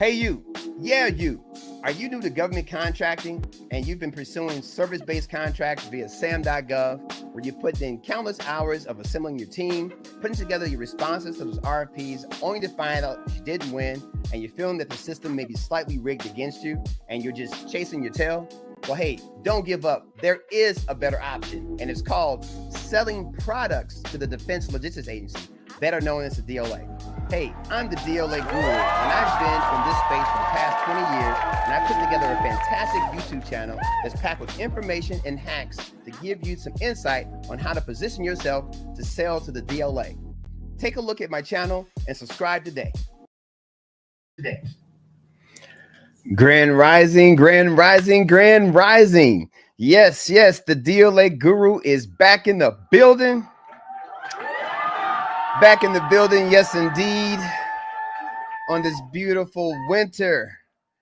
Hey you, yeah you. Are you new to government contracting and you've been pursuing service-based contracts via SAM.gov, where you put in countless hours of assembling your team, putting together your responses to those RFPs, only to find out you didn't win and you're feeling that the system may be slightly rigged against you and you're just chasing your tail? Well, hey, don't give up. There is a better option, and it's called selling products to the Defense Logistics Agency, better known as the DLA. Hey, I'm the DLA Guru, and I've been in this space for the past 20 years, and I've put together a fantastic YouTube channel that's packed with information and hacks to give you some insight on how to position yourself to sell to the DLA. Take a look at my channel and subscribe today. Grand Rising, Grand Rising, Grand Rising. Yes, the DLA Guru is back in the building. Back in the building, yes, indeed, on this beautiful winter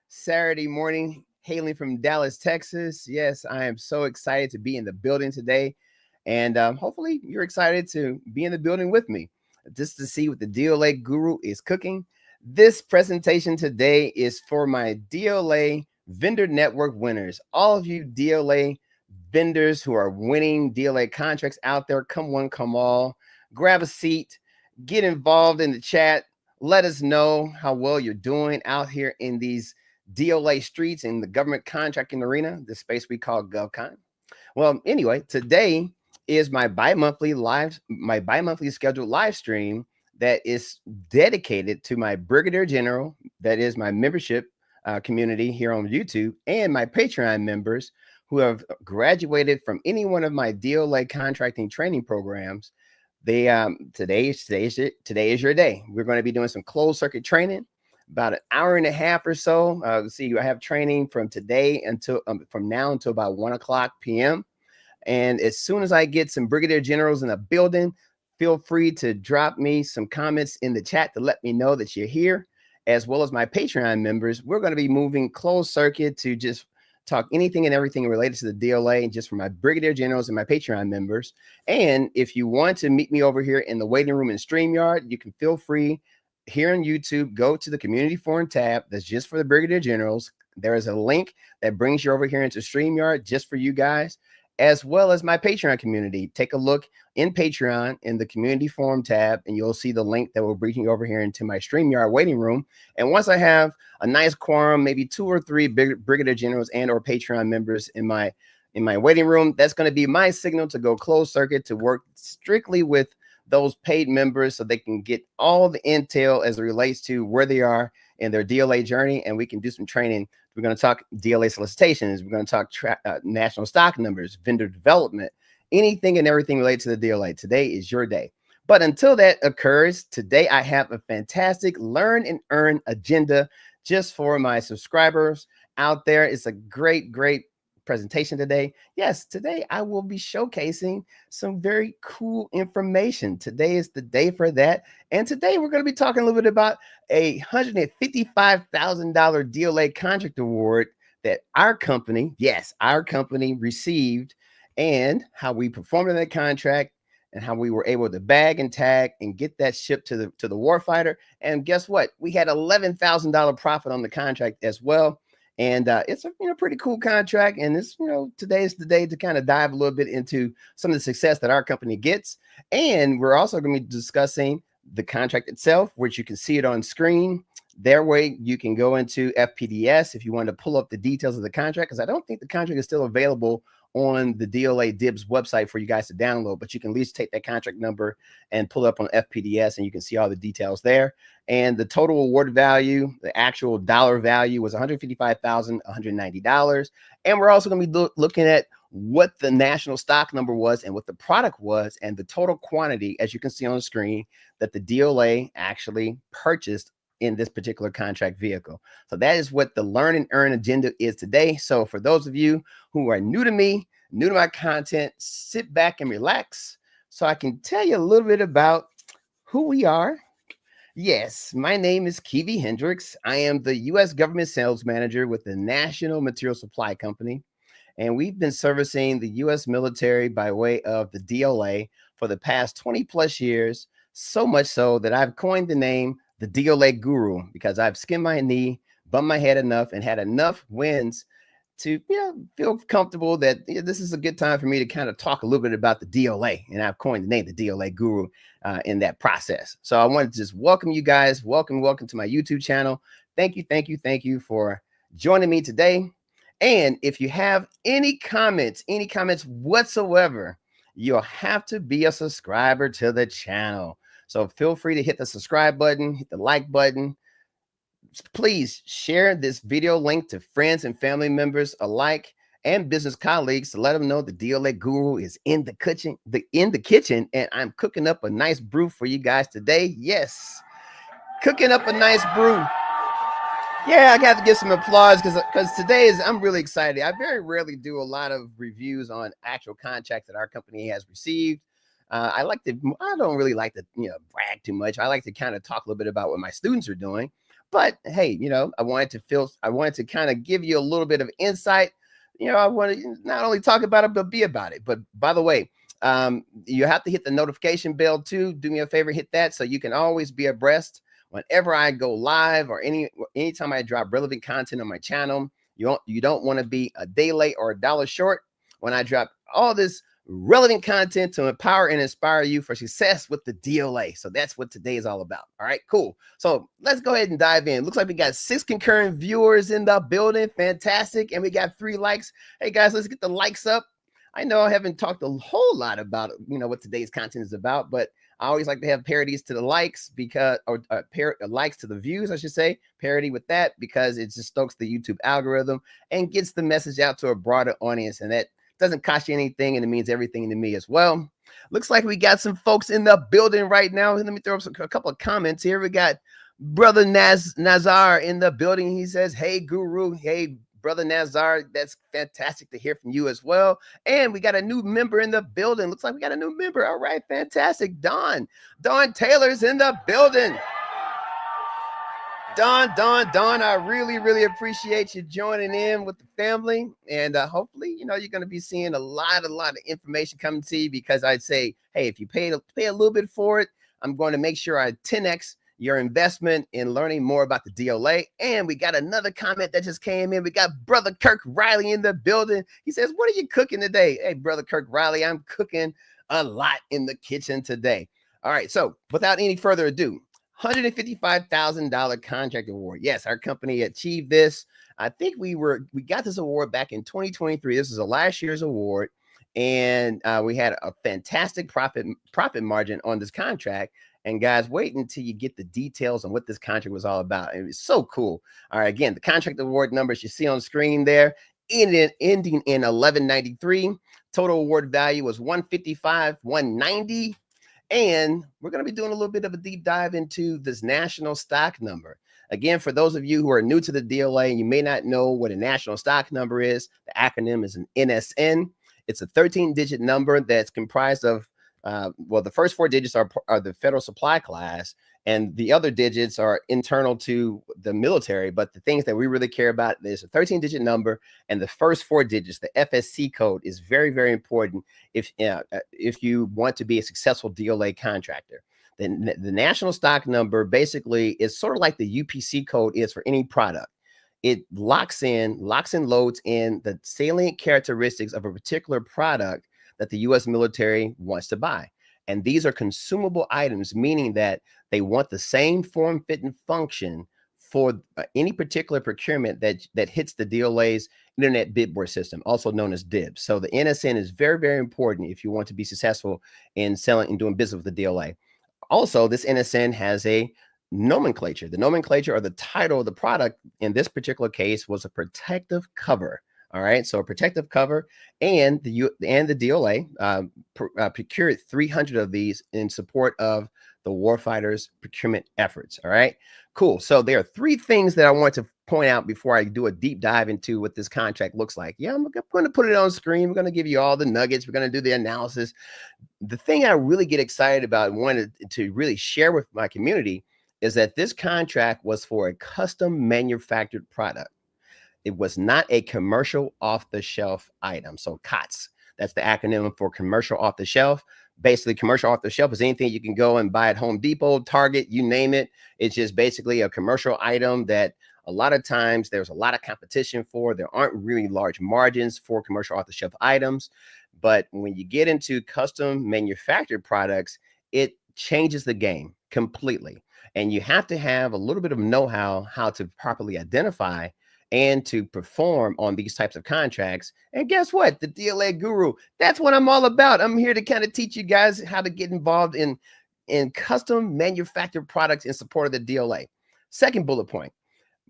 Saturday morning, hailing from Dallas, Texas. Yes, I am so excited to be in the building today, and hopefully you're excited to be in the building with me, just to see what the DLA Guru is cooking. This presentation today is for my DLA Vendor Network winners. All of you DLA vendors who are winning DLA contracts out there, come one, come all. Grab a seat, get involved in the chat. Let us know how well you're doing out here in these DLA streets in the government contracting arena, the space we call GovCon. Well, anyway, today is my bi-monthly scheduled live stream that is dedicated to my Brigadier General, that is my membership community here on YouTube, and my Patreon members who have graduated from any one of my DLA contracting training programs. Today is your day. We're going to be doing some closed circuit training, about an hour and a half or so. See, I have training from today until from now until about 1:00 p.m. And as soon as I get some Brigadier Generals in the building, feel free to drop me some comments in the chat to let me know that you're here, as well as my Patreon members. We're going to be moving closed circuit to just talk anything and everything related to the DLA, just for my Brigadier Generals and my Patreon members. And if you want to meet me over here in the waiting room in StreamYard, you can feel free here on YouTube, go to the community forum tab. That's just for the Brigadier Generals. There is a link that brings you over here into StreamYard just for you guys, as well as my Patreon community. Take a look in Patreon in the community forum tab, and you'll see the link that will bring you over here into my StreamYard waiting room. And once I have a nice quorum, maybe 2 or 3 Brigadier Generals and or Patreon members in my waiting room, that's going to be my signal to go closed circuit to work strictly with those paid members so they can get all the intel as it relates to where they are in their DLA journey, and we can do some training. We're going to talk DLA solicitations. We're going to talk national stock numbers, vendor development, anything and everything related to the DLA. Today is your day. But until that occurs, today I have a fantastic learn and earn agenda just for my subscribers out there. It's a great presentation today. Yes, today I will be showcasing some very cool information. Today is the day for that. And today we're going to be talking a little bit about a $155,000 DLA contract award that our company received, and how we performed in that contract, and how we were able to bag and tag and get that shipped to the warfighter. And guess what? We had $11,000 profit on the contract as well. And it's a pretty cool contract. And it's today is the day to kind of dive a little bit into some of the success that our company gets. And we're also going to be discussing the contract itself, which you can see it on screen. That way you can go into FPDS if you want to pull up the details of the contract, because I don't think the contract is still available on the DLA DIBS website for you guys to download, but you can at least take that contract number and pull it up on FPDS, and you can see all the details there. And the total award value, the actual dollar value, was $155,190. And we're also going to be looking at what the national stock number was and what the product was, and the total quantity, as you can see on the screen, that the DLA actually purchased in this particular contract vehicle. So that is what the learn and earn agenda is today. So for those of you who are new to me, new to my content, sit back and relax so I can tell you a little bit about who we are. Yes, my name is Kivi Hendricks. I am the U.S. government sales manager with the National Material Supply Company, and we've been servicing the U.S. military by way of the DLA for the past 20 plus years, so much so that I've coined the name the DLA Guru, because I've skinned my knee bumped my head enough and had enough wins to feel comfortable that this is a good time for me to kind of talk a little bit about the DLA. And I've coined the name, the DLA Guru, in that process. So I wanted to just welcome you guys. Welcome to my YouTube channel. Thank you for joining me today. And if you have any comments whatsoever, you'll have to be a subscriber to the channel. So feel free to hit the subscribe button, hit the like button. Please share this video link to friends and family members alike and business colleagues to let them know the DLA Guru is in the kitchen, and I'm cooking up a nice brew for you guys today. Yes, cooking up a nice brew. Yeah, I got to give some applause because today I'm really excited. I very rarely do a lot of reviews on actual contracts that our company has received. I don't really like to brag too much. I like to kind of talk a little bit about what my students are doing. But hey, I wanted to kind of give you a little bit of insight. I want to not only talk about it, but be about it. But by the way, you have to hit the notification bell too. Do me a favor, hit that so you can always be abreast whenever I go live or anytime I drop relevant content on my channel. You don't want to be a day late or a dollar short when I drop all this relevant content to empower and inspire you for success with the DLA. So that's what today is all about. All right, cool. So let's go ahead and dive in. Looks like we got 6 concurrent viewers in the building. Fantastic. And we got 3 likes. Hey guys, let's get the likes up. I know I haven't talked a whole lot about what today's content is about, but I always like to have parities to the likes likes to the views, I should say, parity with that, because it just stokes the YouTube algorithm and gets the message out to a broader audience. And that doesn't cost you anything, and it means everything to me as well. Looks like we got some folks in the building right now. Let me throw up a couple of comments here. We got Brother Nazar in the building. He says, "Hey, Guru." Hey, Brother Nazar, that's fantastic to hear from you as well. And we got a new member in the building. Looks like we got a new member. All right, fantastic. Dawn Taylor's in the building. Dawn, I really appreciate you joining in with the family. And hopefully, you're going to be seeing a lot of information coming to you, because I'd say, hey, if you pay a little bit for it, I'm going to make sure I 10x your investment in learning more about the DLA. And we got another comment that just came in. We got Brother Kirk Riley in the building. He says, "What are you cooking today?" Hey, Brother Kirk Riley, I'm cooking a lot in the kitchen today. All right, so without any further ado, $155,000 contract award. Yes, our company achieved this. I think we got this award back in 2023. This is a last year's award, and we had a fantastic profit margin on this contract. And guys, wait until you get the details on what this contract was all about. It was so cool. All right, again, the contract award numbers you see on screen there, ending in 1193. Total award value was 155,190. And we're going to be doing a little bit of a deep dive into this national stock number. Again, for those of you who are new to the DLA and you may not know what a national stock number is, the acronym is an NSN. It's a 13-digit number that's comprised of, the first 4 digits are the federal supply class, and the other digits are internal to the military. But the things that we really care about is a 13-digit number, and the first 4 digits, the FSC code, is very, very important if you want to be a successful DLA contractor. Then the national stock number basically is sort of like the UPC code is for any product. It locks and loads in the salient characteristics of a particular product that the U.S. military wants to buy. And these are consumable items, meaning that they want the same form, fit, and function for any particular procurement that hits the DLA's Internet Bid Board system, also known as DIBS. So the NSN is very, very important if you want to be successful in selling and doing business with the DLA. Also, this NSN has a nomenclature. The nomenclature, or the title of the product in this particular case, was a protective cover. All right, so a protective cover, and the DLA procured 300 of these in support of the warfighters' procurement efforts. All right, cool. So there are 3 things that I want to point out before I do a deep dive into what this contract looks like. Yeah, I'm going to put it on screen. We're going to give you all the nuggets. We're going to do the analysis. The thing I really get excited about and wanted to really share with my community is that this contract was for a custom manufactured product. It was not a commercial off-the-shelf item. So COTS, that's the acronym for commercial off-the-shelf. Basically, commercial off-the-shelf is anything you can go and buy at Home Depot, Target, you name it. It's just basically a commercial item that a lot of times there's a lot of competition for. There aren't really large margins for commercial off-the-shelf items. But when you get into custom manufactured products, it changes the game completely. And you have to have a little bit of know-how how to properly identify and to perform on these types of contracts. And guess what? The DLA Guru, that's what I'm all about. I'm here to kind of teach you guys how to get involved in custom manufactured products in support of the DLA. Second bullet point,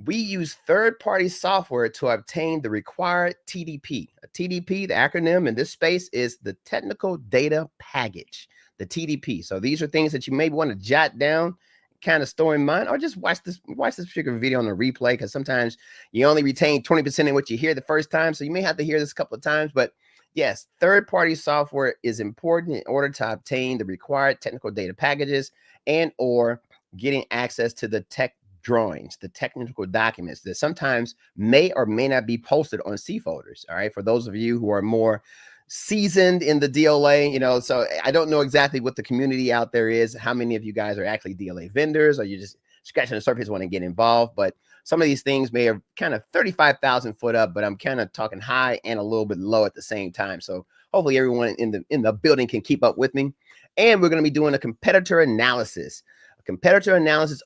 we use third-party software to obtain the required TDP. A TDP, the acronym in this space, is the Technical Data Package, the TDP. So these are things that you may want to jot down, kind of store in mind, or just watch this particular video on the replay, because sometimes you only retain 20% of what you hear the first time. So you may have to hear this a couple of times, but yes, third-party software is important in order to obtain the required technical data packages and or getting access to the tech drawings, the technical documents that sometimes may or may not be posted on C folders. All right. For those of you who are more seasoned in the DLA, so I don't know exactly what the community out there is, how many of you guys are actually DLA vendors, or you're just scratching the surface, want to get involved. But some of these things may have kind of 35,000 foot up, but I'm kind of talking high and a little bit low at the same time. So hopefully everyone in the building can keep up with me. And we're going to be doing a competitor analysis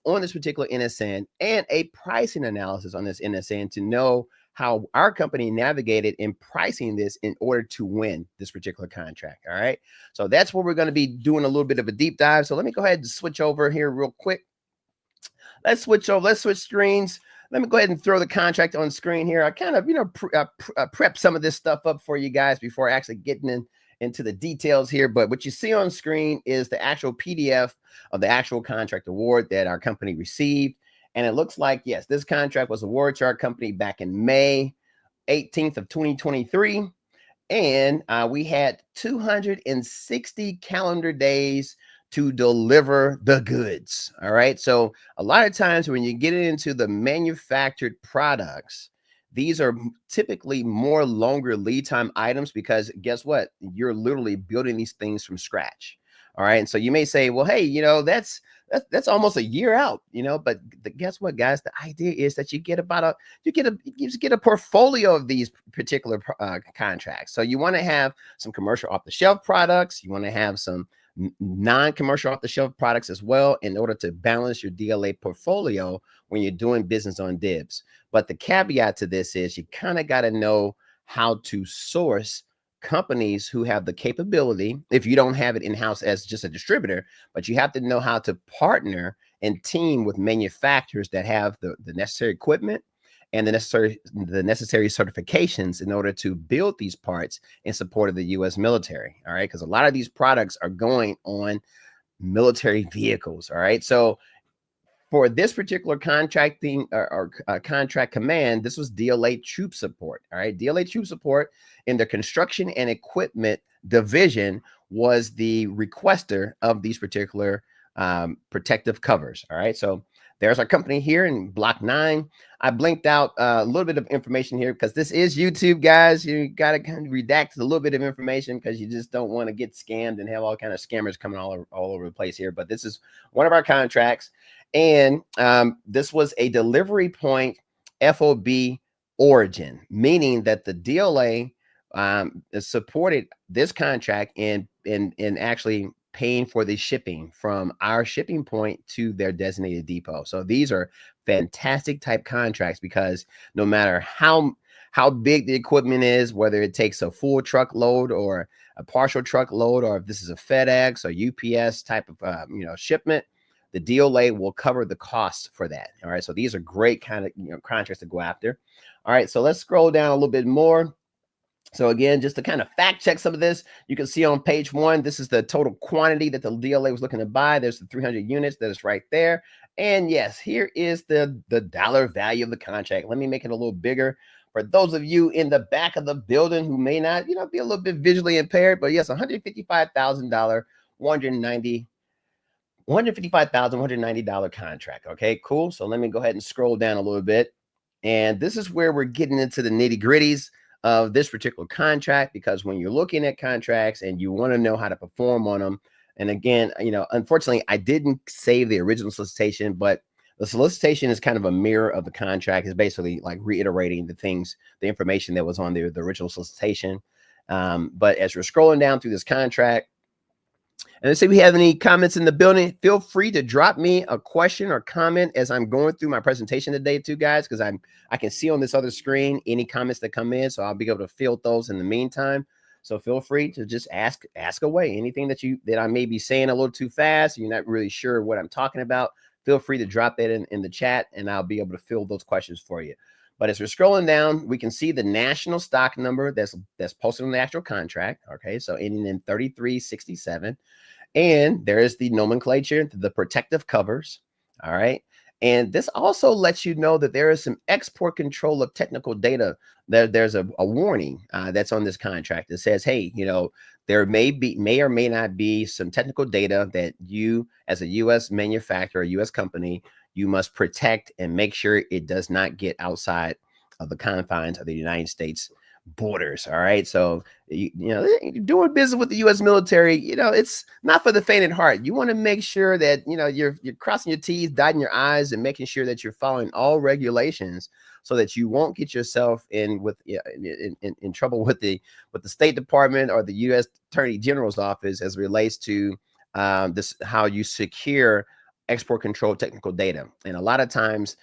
on this particular NSN and a pricing analysis on this NSN to know how our company navigated in pricing this in order to win this particular contract. All right. So that's what we're going to be doing, a little bit of a deep dive. So let me go ahead and switch over here real quick. Let's switch screens. Let me go ahead and throw the contract on screen here. I kind of, prep some of this stuff up for you guys before actually getting into the details here. But what you see on screen is the actual PDF of the actual contract award that our company received. And it looks like, yes, this contract was awarded to our company back in May 18th of 2023. And we had 260 calendar days to deliver the goods. All right. So a lot of times when you get into the manufactured products, these are typically more longer lead time items, because guess what? You're literally building these things from scratch. All right. And so you may say, well, hey, that's almost a year out, but guess what, guys? The idea is that you get a portfolio of these particular contracts. So you want to have some commercial off the shelf products. You want to have some non-commercial off the shelf products as well, in order to balance your DLA portfolio when you're doing business on dibs. But the caveat to this is you kind of got to know how to source companies who have the capability, if you don't have it in-house as just a distributor, but you have to know how to partner and team with manufacturers that have the necessary equipment and the necessary certifications in order to build these parts in support of the U.S. military. All right. Because a lot of these products are going on military vehicles. All right. So for this particular contracting or contract command, this was DLA Troop Support. All right. DLA Troop Support in the construction and equipment division was the requester of these particular protective covers. All right. So there's our company here in block 9. I blinked out a little bit of information here because this is YouTube, guys. You got to kind of redact a little bit of information because you just don't want to get scammed and have all kind of scammers coming all over the place here. But this is one of our contracts. And this was a delivery point FOB origin, meaning that the DLA supported this contract in actually paying for the shipping from our shipping point to their designated depot. So these are fantastic type contracts, because no matter how big the equipment is, whether it takes a full truckload or a partial truckload, or if this is a FedEx or UPS type of shipment, the DLA will cover the cost for that. All right. So these are great kind of contracts to go after. All right. So let's scroll down a little bit more. So again, just to kind of fact check some of this, you can see on page 1, this is the total quantity that the DLA was looking to buy. There's the 300 units that is right there. And yes, here is the dollar value of the contract. Let me make it a little bigger for those of you in the back of the building who may not, be a little bit visually impaired. But yes, $155,000, $155,190 contract. Okay, cool. So let me go ahead and scroll down a little bit. And this is where we're getting into the nitty gritties of this particular contract, because when you're looking at contracts and you want to know how to perform on them, and again, unfortunately, I didn't save the original solicitation, but The solicitation is kind of a mirror of the contract. It's basically like reiterating the information that was on the original solicitation. But as we're scrolling down through this contract, and let's see if we have any comments in the building. Feel free to drop me a question or comment as I'm going through my presentation today too, guys, because I can see on this other screen any comments that come in, so I'll be able to field those in the meantime. So feel free to just ask away. Anything that I may be saying a little too fast, you're not really sure what I'm talking about, feel free to drop that in the chat, and I'll be able to field those questions for you. But as we're scrolling down, we can see the national stock number that's posted on the actual contract. Okay, so ending in 3367. And there is the nomenclature, the protective covers. All right. And this also lets you know that there is some export control of technical data. There's a warning that's on this contract that says, hey, there may or may not be some technical data that you, as a U.S. manufacturer, a U.S. company, you must protect and make sure it does not get outside of the confines of the United States borders. All right. So, you're doing business with the U.S. military, it's not for the faint at heart. You want to make sure that, you're crossing your T's, dotting your I's, and making sure that you're following all regulations so that you won't get yourself in trouble with the State Department or the U.S. Attorney General's office as it relates to how you secure export control technical data. And a lot of times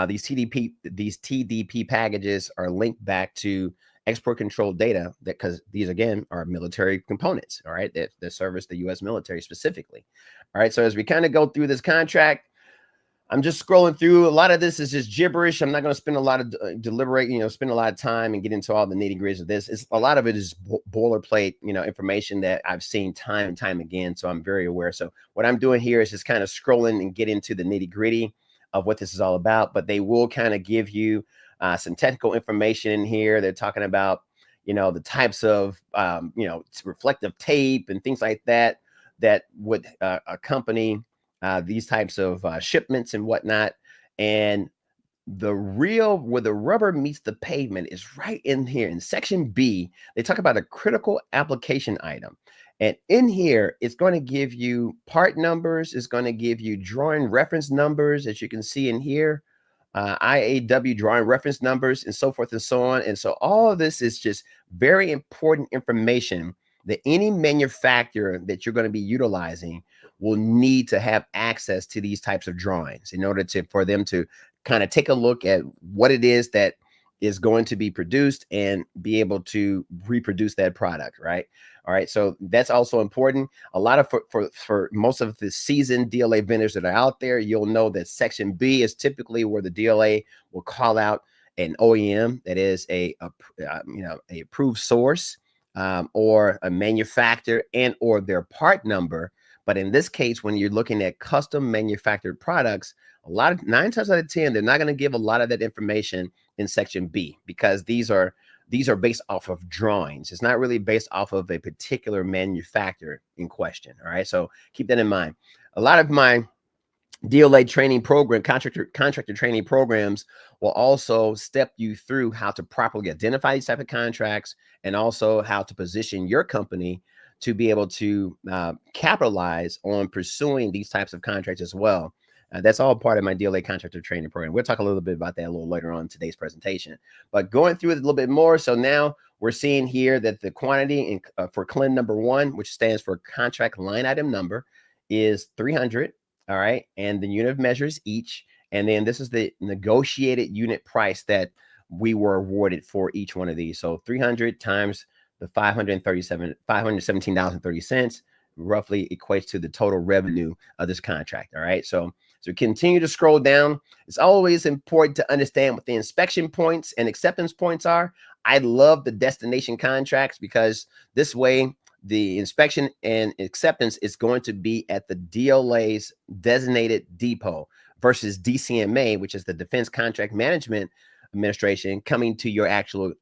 these TDP packages are linked back to export control data because these again are military components, all right, that service the U.S. military specifically. All right, so as we kind of go through this contract, I'm just scrolling through. A lot of this is just gibberish. I'm not going to spend a lot of spend a lot of time and get into all the nitty gritty of this. A lot of it is boilerplate, information that I've seen time and time again. So I'm very aware. So what I'm doing here is just kind of scrolling and get into the nitty gritty of what this is all about. But they will kind of give you some technical information in here. They're talking about, the types of, reflective tape and things like that would accompany these types of shipments and whatnot. And where the rubber meets the pavement is right in here in section B. They talk about a critical application item. And in here, it's going to give you part numbers. It's going to give you drawing reference numbers, as you can see in here. IAW drawing reference numbers and so forth and so on. And so all of this is just very important information that any manufacturer that you're going to be utilizing will need to have access to these types of drawings in order for them to kind of take a look at what it is that is going to be produced and be able to reproduce that product, right? All right, so that's also important. A lot of for most of the seasoned DLA vendors that are out there, you'll know that section B is typically where the DLA will call out an OEM that is a approved source or a manufacturer and or their part number. But in this case, when you're looking at custom manufactured products, 9 times out of 10, they're not going to give a lot of that information in section B because these are based off of drawings. It's not really based off of a particular manufacturer in question. All right, so keep that in mind. A lot of my DLA training program, contractor training programs will also step you through how to properly identify these type of contracts and also how to position your company to be able to capitalize on pursuing these types of contracts as well. That's all part of my DLA contractor training program. We'll talk a little bit about that a little later on in today's presentation. But going through it a little bit more, so now we're seeing here that the quantity for CLIN number 1, which stands for contract line item number, is 300. All right, and the unit of measure is each. And then this is the negotiated unit price that we were awarded for each one of these. So 300 times the $517.30 roughly equates to the total revenue of this contract. All right, so continue to scroll down. It's always important to understand what the inspection points and acceptance points are. I love the destination contracts because this way the inspection and acceptance is going to be at the DLA's designated depot versus DCMA, which is the Defense Contract Management Administration, coming to your actual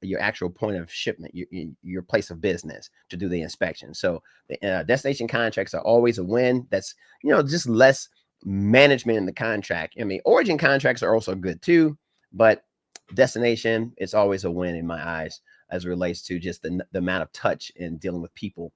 point of shipment, your place of business to do the inspection. So the destination contracts are always a win. That's just less management in the contract. I mean, origin contracts are also good too, but destination, it's always a win in my eyes as it relates to just the amount of touch in dealing with people.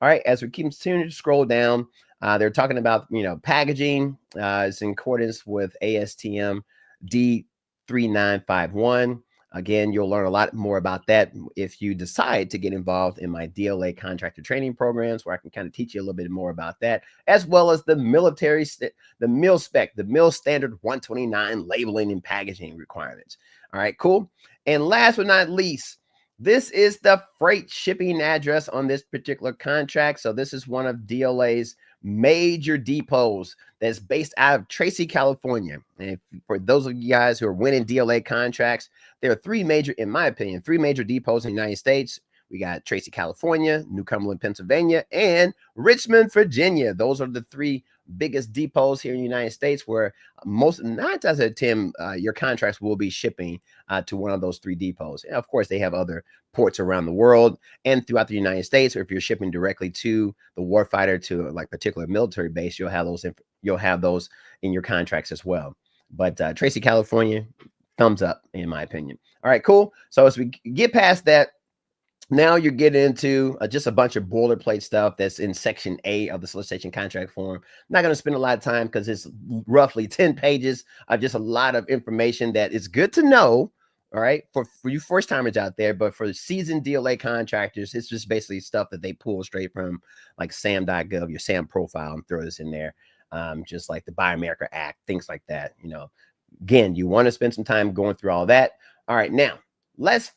All right, as we continue to scroll down, They're talking about, packaging. It's in accordance with ASTM D3951. Again, you'll learn a lot more about that if you decide to get involved in my DLA contractor training programs, where I can kind of teach you a little bit more about that, as well as the the mill spec, the mill standard 129 labeling and packaging requirements. All right, cool. And last but not least, this is the freight shipping address on this particular contract. So this is one of DLA's major depots that's based out of Tracy, California. And for those of you guys who are winning DLA contracts, there are three major, in my opinion, three major depots in the United States. We got Tracy, California, New Cumberland, Pennsylvania, and Richmond, Virginia. Those are the three biggest depots here in the United States, where most 9 times out of 10, your contracts will be shipping to one of those three depots. And of course, they have other ports around the world and throughout the United States. Or if you're shipping directly to the warfighter, to like particular military base, you'll have those in your contracts as well. But Tracy, California, thumbs up in my opinion. All right, cool. So as we get past that, now you're getting into just a bunch of boilerplate stuff that's in Section A of the solicitation contract form. I'm not going to spend a lot of time because it's roughly 10 pages of just a lot of information that is good to know. All right, for you first timers out there, but for seasoned DLA contractors, it's just basically stuff that they pull straight from like SAM.gov, your SAM profile, and throw this in there. Just like the Buy America Act, things like that. Again, you want to spend some time going through all that. All right, now let's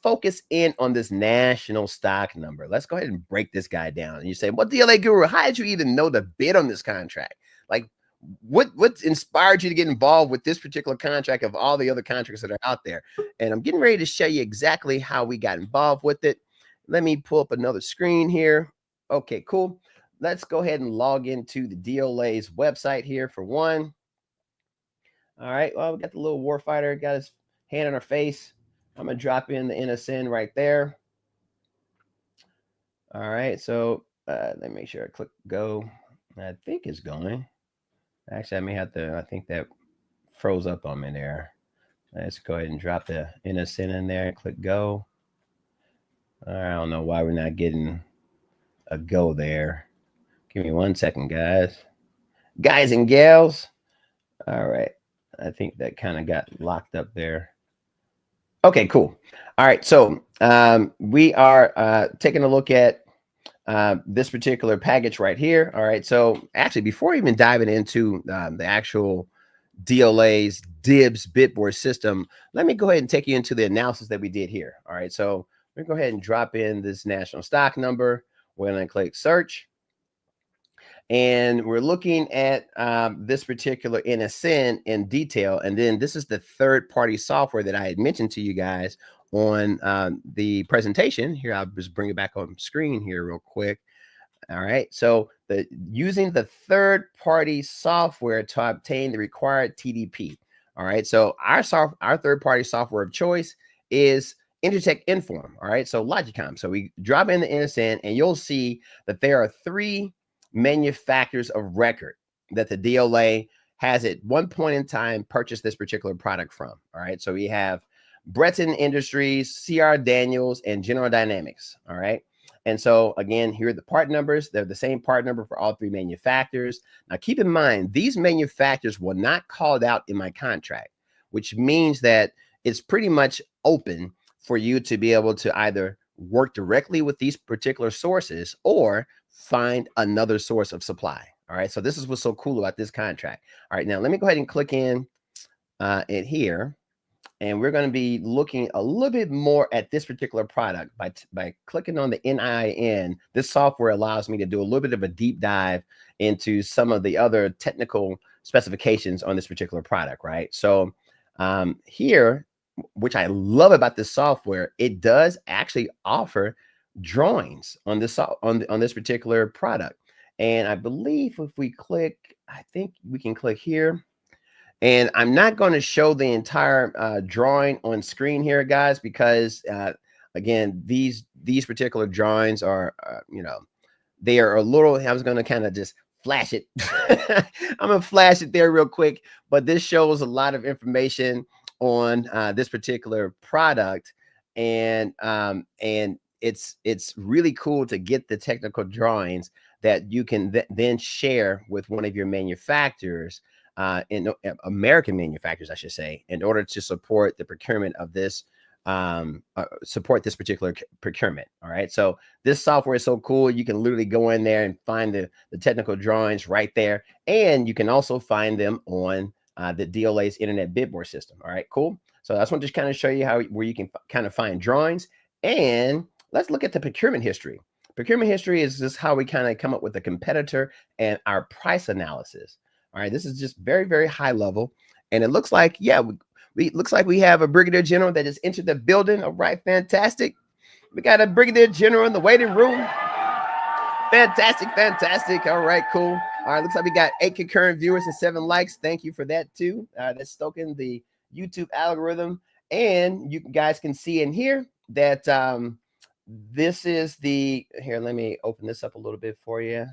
focus in on this national stock number. Let's go ahead and break this guy down. And you say, "What, DLA Guru? How did you even know to bid on this contract? Like, what inspired you to get involved with this particular contract of all the other contracts that are out there?" And I'm getting ready to show you exactly how we got involved with it. Let me pull up another screen here. Okay, cool. Let's go ahead and log into the DLA's website here for one. All right, well, we got the little warfighter, got his hand on our face. I'm going to drop in the NSN right there. All right, so let me make sure I click go. I think it's going. Actually, I may have to, I think that froze up on me there. Let's go ahead and drop the NSN in there and click go. I don't know why we're not getting a go there. Give me 1 second, guys. Guys and gals. All right. I think that kind of got locked up there. Okay, cool. All right. So we are taking a look at this particular package right here. All right. So actually, before even diving into the actual DLA's DIBS bitboard system, let me go ahead and take you into the analysis that we did here. All right. So we're going to go ahead and drop in this national stock number. We're going to click search. And we're looking at this particular NSN in detail. And then this is the third-party software that I had mentioned to you guys on the presentation. Here, I'll just bring it back on screen here real quick. All right. So using the third-party software to obtain the required TDP. All right. So our third-party software of choice is Intertek Inform. All right. So Logicom. So we drop in the NSN, and you'll see that there are 3 manufacturers of record that the DLA has at one point in time purchased this particular product from. All right. So we have Breton Industries, CR Daniels, and General Dynamics. All right. And so again, here are the part numbers. They're the same part number for all 3 manufacturers. Now keep in mind, these manufacturers were not called out in my contract, which means that it's pretty much open for you to be able to either work directly with these particular sources or find another source of supply. All right. So this is what's so cool about this contract. All right. Now let me go ahead and click in it here. And we're going to be looking a little bit more at this particular product by clicking on the NIN. This software allows me to do a little bit of a deep dive into some of the other technical specifications on this particular product, right? So here, which I love about this software, it does actually offer drawings on this on this particular product. And I believe if we click, I think we can click here. And I'm not going to show the entire drawing on screen here, guys, because again, these particular drawings are, they are a little, I was going to kind of just flash it. I'm going to flash it there real quick, but this shows a lot of information on this particular product. And it's really cool to get the technical drawings that you can then share with one of your manufacturers, in American manufacturers, I should say, in order to support the procurement of this, support this particular procurement. All right. So this software is so cool. You can literally go in there and find the technical drawings right there. And you can also find them on the DLA's internet bid board system. All right, cool. So I just want to just kind of show you where you can kind of find drawings. And let's look at the procurement history. Procurement history is just how we kind of come up with the competitor and our price analysis. All right, this is just very, very high level. And it looks like, yeah, looks like we have a brigadier general that just entered the building. All right, fantastic. We got a brigadier general in the waiting room. Fantastic, fantastic. All right, cool. All right, looks like we got 8 concurrent viewers and 7 likes. Thank you for that too. That's stoking the YouTube algorithm. And you guys can see in here that this is the, here, let me open this up a little bit for you.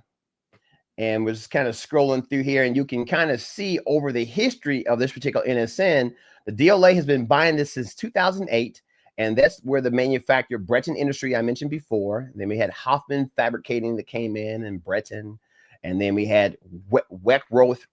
And we're just kind of scrolling through here, and you can kind of see over the history of this particular NSN, the DLA has been buying this since 2008. And that's where the manufacturer Breton Industry I mentioned before. And then we had Hoffman Fabricating that came in, and Breton. And then we had Weckworth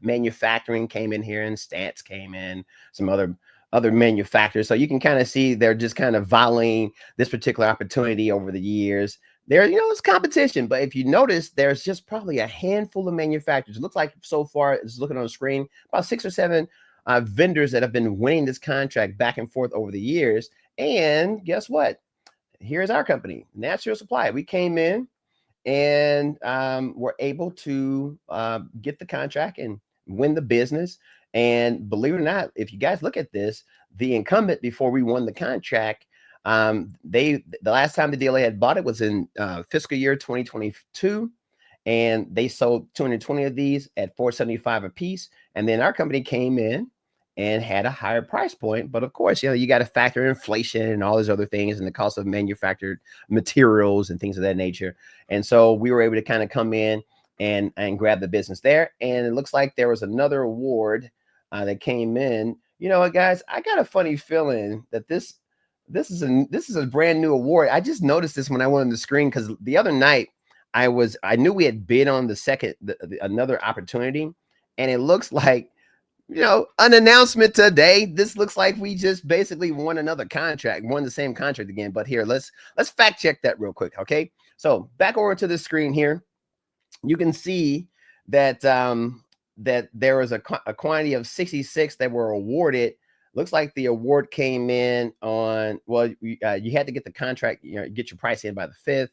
Manufacturing came in here, and Stantz came in, some other manufacturers. So you can kind of see they're just kind of volleying this particular opportunity over the years. There, it's competition, but if you notice, there's just probably a handful of manufacturers. It looks like so far, it's looking on the screen, about 6 or 7 vendors that have been winning this contract back and forth over the years. And guess what? Here's our company, Natural Supply. We came in and were able to get the contract and win the business. And believe it or not, if you guys look at this, the incumbent before we won the contract, the last time the DLA had bought it was in fiscal year 2022. And they sold 220 of these at $475 a piece. And then our company came in and had a higher price point. But of course, you got to factor in inflation and all these other things and the cost of manufactured materials and things of that nature. And so we were able to kind of come in and grab the business there. And it looks like there was another award that came in. You know what, guys? I got a funny feeling that this is a brand new award. I just noticed this when I went on the screen because the other night I knew we had bid on another opportunity, and it looks like, an announcement today. This looks like we just basically won another contract, won the same contract again. But here, let's fact check that real quick. Okay. So back over to the screen here, you can see that that there was a quantity of 66 that were awarded. Looks like the award came in on, well, you had to get the contract, get your price in by the 5th.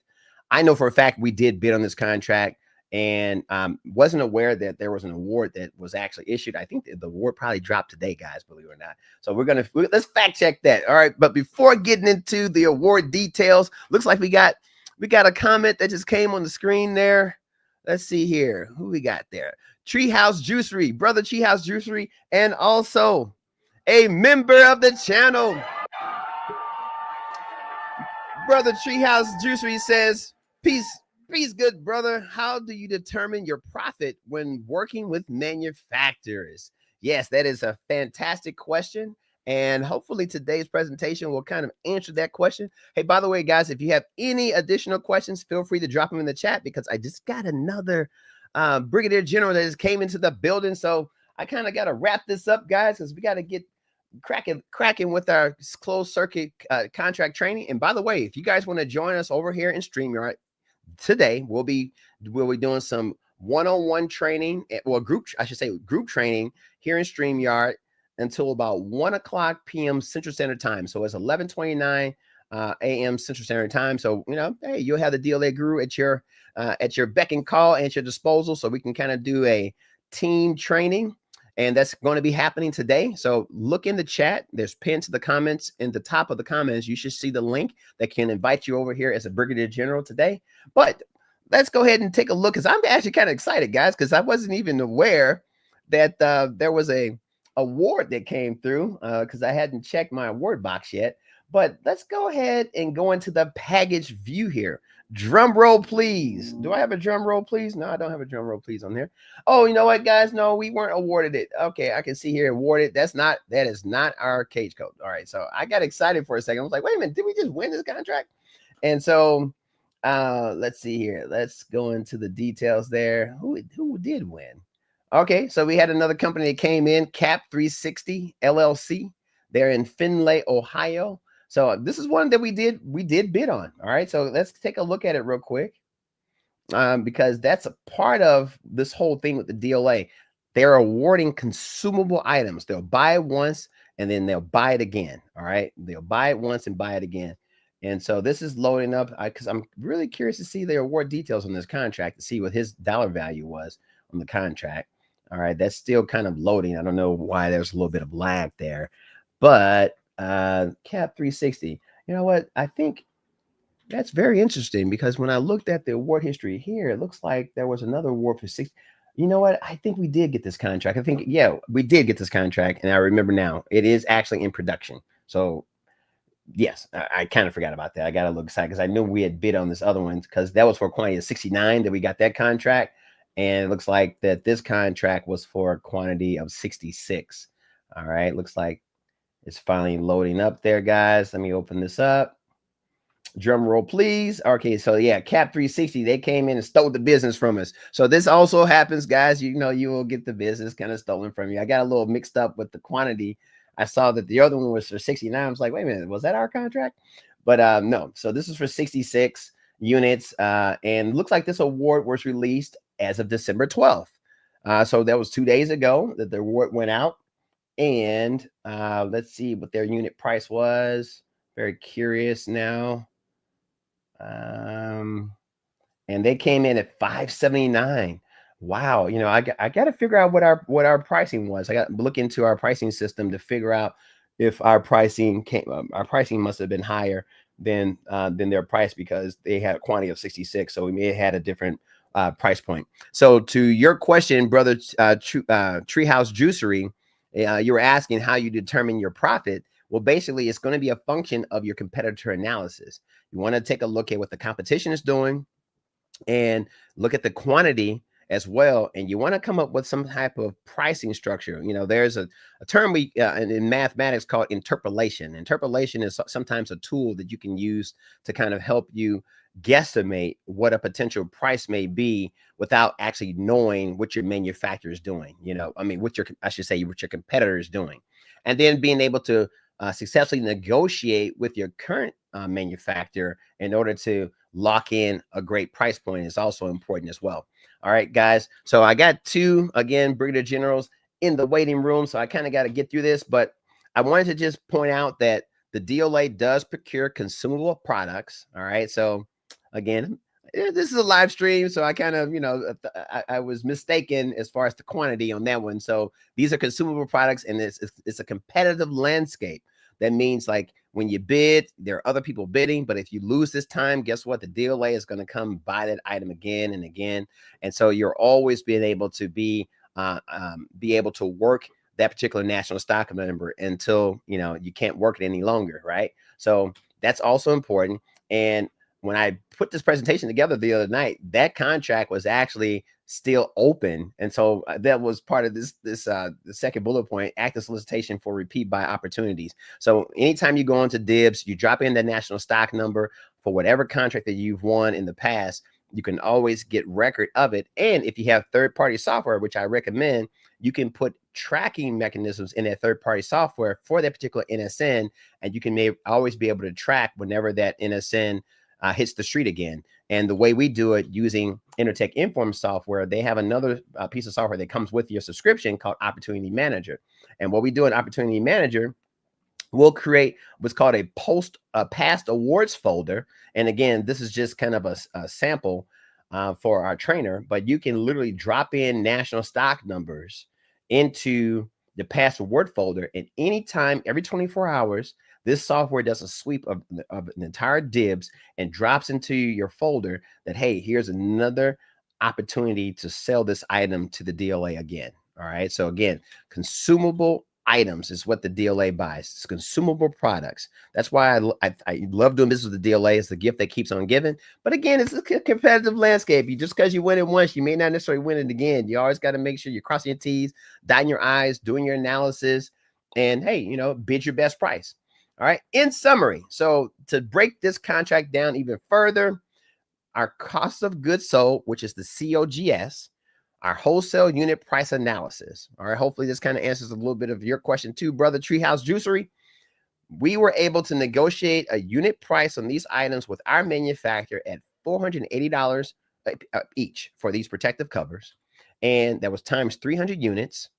I know for a fact we did bid on this contract, and wasn't aware that there was an award that was actually issued. I think the award probably dropped today, guys, believe it or not. So let's fact check that. All right. But before getting into the award details, looks like we got a comment that just came on the screen there. Let's see here. Who we got there? Treehouse Juicery, brother Treehouse Juicery, and also a member of the channel. Brother Treehouse Juicery says, peace, good brother. How do you determine your profit when working with manufacturers? Yes, that is a fantastic question. And hopefully today's presentation will kind of answer that question. Hey, by the way, guys, if you have any additional questions, feel free to drop them in the chat, because I just got another brigadier general that just came into the building. So I kind of got to wrap this up, guys, because we got to get cracking with our closed circuit contract training. And by the way, if you guys want to join us over here in StreamYard today, we'll be doing some one-on-one training, well, group training here in StreamYard until about 1:00 p.m. Central Standard Time. So it's 11:29 a.m. Central Standard Time. So, hey, you'll have the DLA Guru at your beck and call and at your disposal, so we can kind of do a team training. And that's going to be happening today. So look in the chat. There's pinned to the comments. In the top of the comments, you should see the link that can invite you over here as a brigadier general today. But let's go ahead and take a look, because I'm actually kind of excited, guys, because I wasn't even aware that there was a award that came through, because I hadn't checked my award box yet. But let's go ahead and go into the package view here. Drum roll, please. Do I have a drum roll, please? No, I don't have a drum roll, please, on there. Oh, you know what, guys? No, we weren't awarded it. Okay, I can see here awarded. That is not our cage code. All right, so I got excited for a second. I was like, wait a minute, did we just win this contract? And so Let's see here. Let's go into the details there. Who did win? Okay, so we had another company that came in, Cap 360 LLC. They're in Findlay, Ohio. So this is one that we did bid on. All right, so let's take a look at it real quick, because that's a part of this whole thing with the DLA. They're awarding consumable items. They'll buy it once and then they'll buy it again. All right, they'll buy it once and buy it again. And so this is loading up because I'm really curious to see the award details on this contract to see what his dollar value was on the contract. All right, that's still kind of loading. I don't know why there's a little bit of lag there, but Cap 360. You know what? I think that's very interesting because when I looked at the award history here, it looks like there was another award for 60. You know what? I think we did get this contract. I think, yeah, we did get this contract. And I remember now it is actually in production. So yes, I kind of forgot about that. I got to look excited because I knew we had bid on this other one because that was for a quantity of 69 that we got that contract. And it looks like that this contract was for a quantity of 66. All right. Looks like it's finally loading up there, guys. Let me open this up. Drum roll, please. Okay, so yeah, Cap 360, they came in and stole the business from us. So this also happens, guys. You know, you will get the business kind of stolen from you. I got a little mixed up with the quantity. I saw that the other one was for 69. I was like, wait a minute, was that our contract? But no, so this is for 66 units. And looks like this award was released as of December 12th. So that was 2 days ago that the award went out. And let's see what their unit price was. Very curious now. And they came in at 579. Wow, you know, I got to figure out what our pricing was. I got to look into our pricing system to figure out if our pricing must have been higher than their price because they had a quantity of 66, so we may have had a different price point. So to your question, brother, Treehouse Juicery, you were asking how you determine your profit. Well, basically, it's going to be a function of your competitor analysis. You want to take a look at what the competition is doing and look at the quantity as well. And you want to come up with some type of pricing structure. You know, there's a term we in mathematics called interpolation. Interpolation is sometimes a tool that you can use to kind of help you guesstimate what a potential price may be without actually knowing what your manufacturer is doing. You know, I mean, what your competitor is doing, and then being able to successfully negotiate with your current manufacturer in order to lock in a great price point is also important as well. All right, guys. So I got two, again, Brigadier Generals in the waiting room. So I kind of got to get through this, but I wanted to just point out that the DLA does procure consumable products. All right. So again, this is a live stream. So I kind of, you know, I was mistaken as far as the quantity on that one. So these are consumable products and it's a competitive landscape. That means like when you bid, there are other people bidding, but if you lose this time, guess what? The DLA is going to come buy that item again and again. And so you're always being able to be able to work that particular national stock number until, you know, you can't work it any longer. Right. So that's also important. And when I put this presentation together the other night, that contract was actually still open. And so that was part of the second bullet point, active solicitation for repeat buy opportunities. So anytime you go into DIBS, you drop in the national stock number for whatever contract that you've won in the past, you can always get record of it. And if you have third-party software, which I recommend, you can put tracking mechanisms in that third-party software for that particular NSN, and you can always be able to track whenever that NSN hits the street again. And the way we do it using Intertech Inform software, they have another piece of software that comes with your subscription called Opportunity Manager. And what we do in Opportunity Manager, we'll create what's called a past awards folder. And again, this is just kind of a sample for our trainer, but you can literally drop in national stock numbers into the past award folder. And anytime, every 24 hours, this software does a sweep of an entire DIBS and drops into your folder that, hey, here's another opportunity to sell this item to the DLA again. All right. So again, consumable items is what the DLA buys. It's consumable products. That's why I love doing business with the DLA. It's the gift that keeps on giving. But again, it's a competitive landscape. Just because you win it once, you may not necessarily win it again. You always got to make sure you're crossing your T's, dotting your I's, doing your analysis, and hey, you know, bid your best price. All right. In summary, so to break this contract down even further, our cost of goods sold, which is the COGS, our wholesale unit price analysis. All right, hopefully this kind of answers a little bit of your question too, brother Treehouse Juicery. We were able to negotiate a unit price on these items with our manufacturer at $480 each for these protective covers. And that was times 300 units.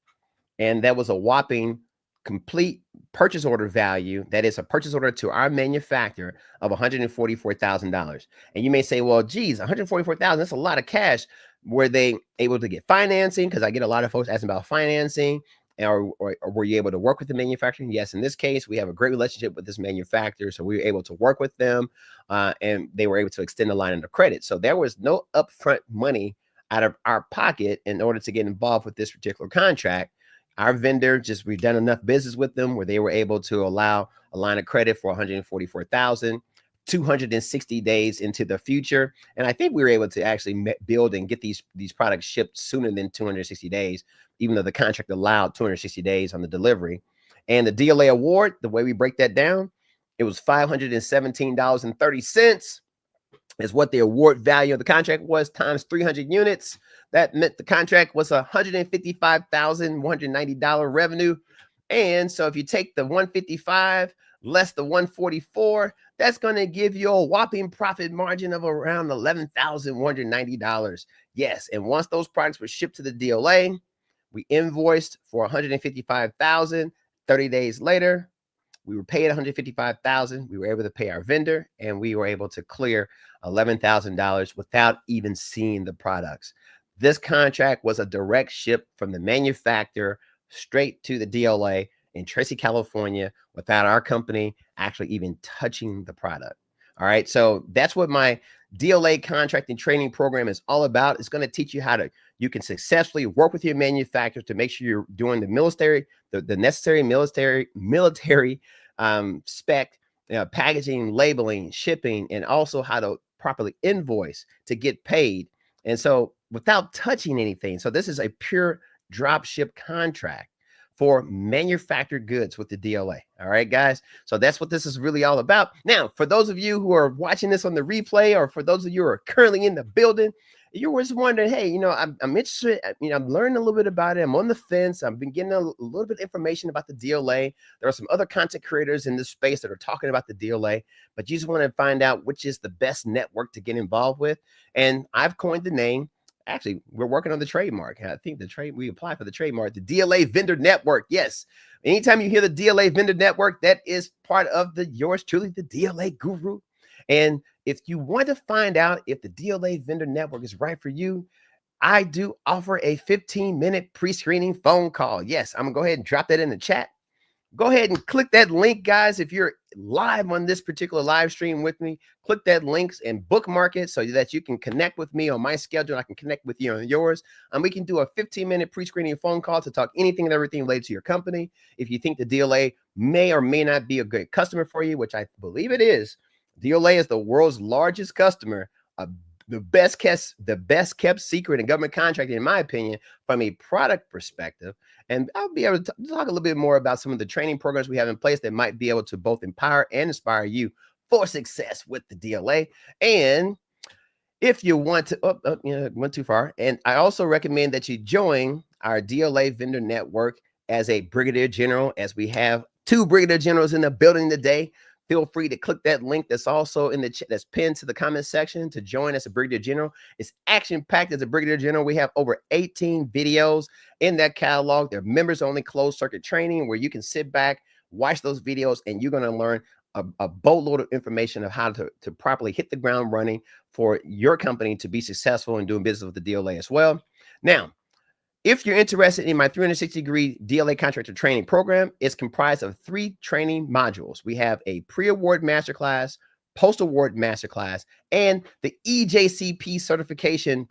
And that was a whopping complete purchase order value. That is a purchase order to our manufacturer of $144,000. And you may say, well, geez, $144,000, that's a lot of cash. Were they able to get financing? Because I get a lot of folks asking about financing. Or were you able to work with the manufacturer? Yes, in this case, we have a great relationship with this manufacturer. So we were able to work with them and they were able to extend the line of credit. So there was no upfront money out of our pocket in order to get involved with this particular contract. Our vendor, we've done enough business with them where they were able to allow a line of credit for $144,000, 260 days into the future. And I think we were able to actually build and get these products shipped sooner than 260 days, even though the contract allowed 260 days on the delivery. And the DLA award, the way we break that down, it was $517.30 is what the award value of the contract was times 300 units. That meant the contract was $155,190 revenue. And so if you take the 155 less the 144, that's going to give you a whopping profit margin of around $11,190. Yes, and once those products were shipped to the DLA, we invoiced for $155,000. 30 days later, we were paid $155,000. We were able to pay our vendor, and we were able to clear $11,000 without even seeing the products. This contract was a direct ship from the manufacturer straight to the DLA in Tracy, California, without our company actually even touching the product. All right, so that's what my DLA contracting training program is all about. It's going to teach you how you can successfully work with your manufacturer to make sure you're doing the necessary military spec, packaging, labeling, shipping, and also how to properly invoice to get paid. And so without touching anything. So this is a pure drop ship contract for manufactured goods with the DLA. All right, guys. So that's what this is really all about. Now, for those of you who are watching this on the replay, or for those of you who are currently in the building, you were just wondering, hey, I'm interested, I'm learning a little bit about it. I'm on the fence. I've been getting a little bit of information about the DLA. There are some other content creators in this space that are talking about the DLA, but you just want to find out which is the best network to get involved with. And I've coined the name. Actually, we're working on the trademark. I think we apply for the trademark, the DLA Vendor Network. Yes. Anytime you hear the DLA Vendor Network, that is part of yours truly, the DLA Guru. And if you want to find out if the DLA Vendor Network is right for you, I do offer a 15-minute pre-screening phone call. Yes, I'm going to go ahead and drop that in the chat. Go ahead and click that link, guys. If you're live on this particular live stream with me, click that link and bookmark it so that you can connect with me on my schedule. And I can connect with you on yours. And we can do a 15-minute pre-screening phone call to talk anything and everything related to your company. If you think the DLA may or may not be a good customer for you, which I believe it is, DLA is the world's largest customer, the best kept secret in government contracting, in my opinion, from a product perspective. And I'll be able to talk a little bit more about some of the training programs we have in place that might be able to both empower and inspire you for success with the DLA. And if you want to, went too far. And I also recommend that you join our DLA Vendor Network as a Brigadier General, as we have 2 Brigadier Generals in the building today. Feel free to click that link that's also in the chat, that's pinned to the comment section, to join as a Brigadier General. It's action-packed as a Brigadier General. We have over 18 videos in that catalog. They're members-only closed circuit training where you can sit back, watch those videos, and you're going to learn a boatload of information of how to properly hit the ground running for your company to be successful in doing business with the DLA as well. Now, if you're interested in my 360-degree DLA contractor training program, it's comprised of 3 training modules. We have a pre-award masterclass, post-award masterclass, and the EJCP certification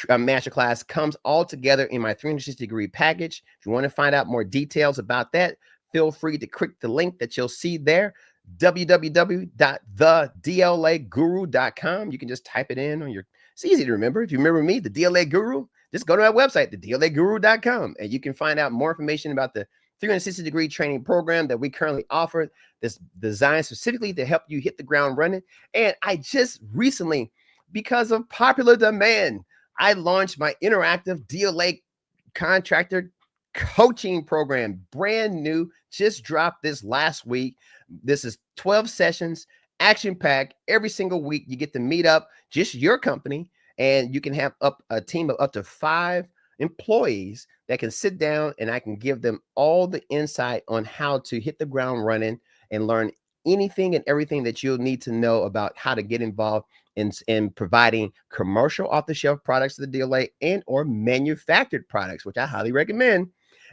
masterclass comes all together in my 360-degree package. If you want to find out more details about that, feel free to click the link that you'll see there, www.thedlaguru.com. You can just type it in on it's easy to remember. If you remember me, the DLA Guru, just go to our website, thedlaguru.com, and you can find out more information about the 360-degree training program that we currently offer. That's designed specifically to help you hit the ground running. And I just recently because of popular demand, I launched my interactive DLA contractor coaching program, brand new, just dropped this last week. This is 12 sessions, action packed. Every single week you get to meet up, just your company, and you can have up a team of up to 5 employees that can sit down, and I can give them all the insight on how to hit the ground running and learn anything and everything that you'll need to know about how to get involved in providing commercial off-the-shelf products to the DLA and or manufactured products, which I highly recommend.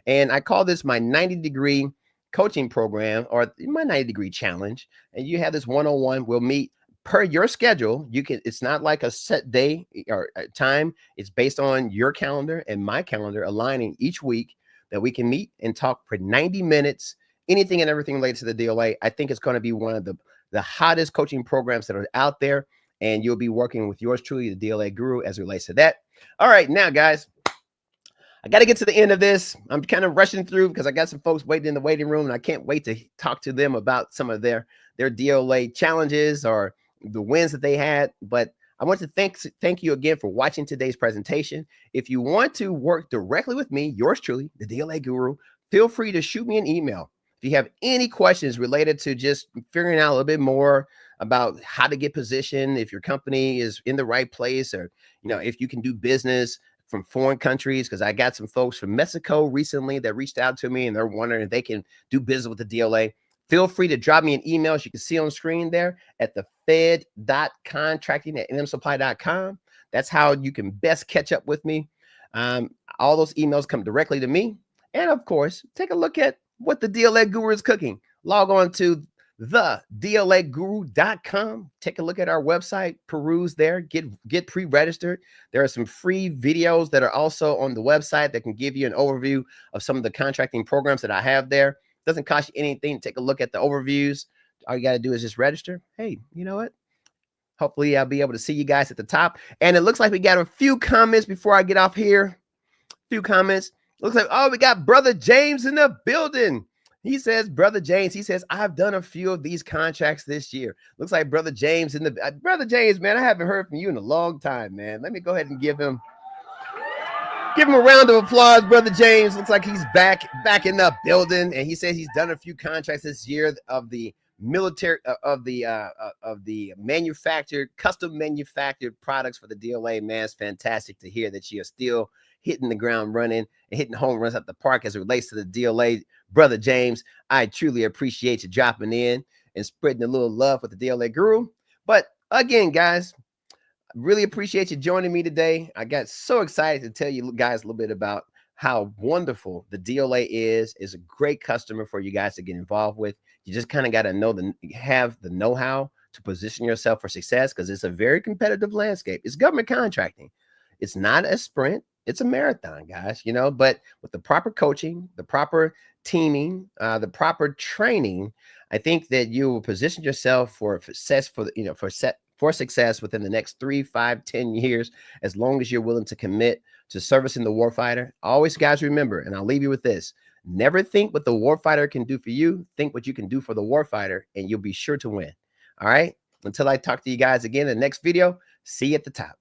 And I call this my 90-degree coaching program, or my 90-degree challenge. And you have this one-on-one. We'll meet per your schedule. You can, it's not like a set day or time. It's based on your calendar and my calendar aligning each week that we can meet and talk for 90 minutes, anything and everything related to the DLA. I think it's going to be one of the hottest coaching programs that are out there. And you'll be working with yours truly, the DLA Guru, as it relates to that. All right, now, guys, I got to get to the end of this. I'm kind of rushing through because I got some folks waiting in the waiting room, and I can't wait to talk to them about some of their DLA challenges or the wins that they had. But I want to thank you again for watching today's presentation. If you want to work directly with me, yours truly, the DLA Guru, feel free to shoot me an email. If you have any questions related to just figuring out a little bit more about how to get positioned, if your company is in the right place, or if you can do business from foreign countries, because I got some folks from Mexico recently that reached out to me and they're wondering if they can do business with the DLA. Feel free to drop me an email, as you can see on screen there, at thefed.contracting@nmsupply.com. That's how you can best catch up with me. All those emails come directly to me. And of course, take a look at what the DLA Guru is cooking. Log on to thedlaguru.com. Take a look at our website, peruse there, get pre-registered. There are some free videos that are also on the website that can give you an overview of some of the contracting programs that I have there. Doesn't cost you anything. Take a look at the overviews. All you got to do is just register. Hey, you know what? Hopefully I'll be able to see you guys at the top. And it looks like we got a few comments before I get off here. Few comments. Looks like, oh, we got Brother James in the building. He says, Brother James, he says, I've done a few of these contracts this year. Looks like Brother James Brother James, man, I haven't heard from you in a long time, man. Let me go ahead and give him a round of applause, Brother James. Looks like he's back in the building. And he says he's done a few contracts this year of the military, of the manufactured, custom manufactured products for the DLA. Man, it's fantastic to hear that you're still hitting the ground running and hitting home runs at the park as it relates to the DLA. Brother James, I truly appreciate you dropping in and spreading a little love with the DLA Guru. But again, guys, really appreciate you joining me today. I got so excited to tell you guys a little bit about how wonderful the DLA is a great customer for you guys to get involved with. You just kind of got to have the know-how to position yourself for success, because it's a very competitive landscape. It's government contracting. It's not a sprint. It's a marathon, guys, but with the proper coaching, the proper teaming, the proper training, I think that you will position yourself for success for success within the next 3, 5, 10 years, as long as you're willing to commit to servicing the warfighter. Always, guys, remember, and I'll leave you with this: never think what the warfighter can do for you. Think what you can do for the warfighter, and you'll be sure to win. All right. Until I talk to you guys again in the next video, see you at the top.